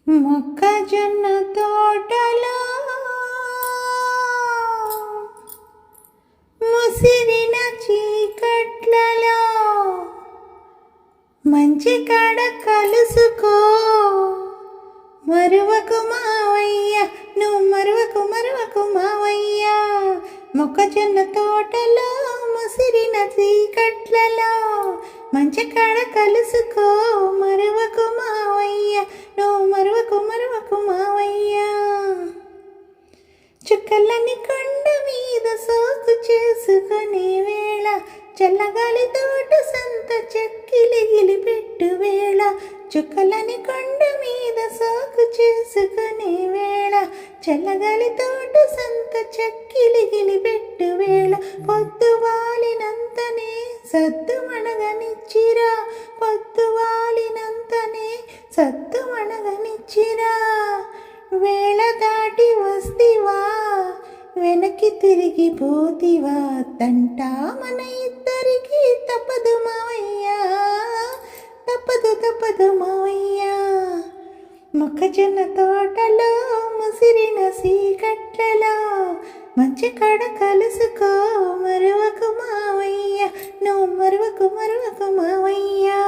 మొక్కజొన్న తోటలో ముసిరిన చీకట్లలో మంచి కాడ కలుసుకో, మరువకు మావయ్య, నువ్వు మరువకు మావయ్య. మొక్కజొన్న తోటలో ముసిరిన చీకట్లలో మంచి కాడ కలుసుకో, మరువకు మావయ్య, నువ్వు మరువకు మావయ్య. చుక్కలని కొండ మీద సోకు చేసుకునే వేళ, చల్లగాలి తోట సంత చెక్కిలిగిలి పెట్టు వేళ. చుక్కలని కొండ మీద సోకు చేసుకునే వేళ, చల్లగాలి తోట సంత చెక్కిలిగిలి పెట్టు వేళ. పొద్దు వాలినంతనే సద్దు మణగనిచ్చిరా, పొద్దు వాలినంతనే సద్దు మణగనిచ్చిరా. వేళ దాటి వస్తివా, వెనక్కి తిరిగి పోతివా, తంట మన ఇద్దరికి తప్పదు మావయ్యా, తప్పదు మావయ్యా. మొక్కజొన్న తోటలో ముసిరిన సీకట్లలో మంచి కాడ కలుసుకో, మరువకు మావయ్య, నువ్వు మరువకు మావయ్యా.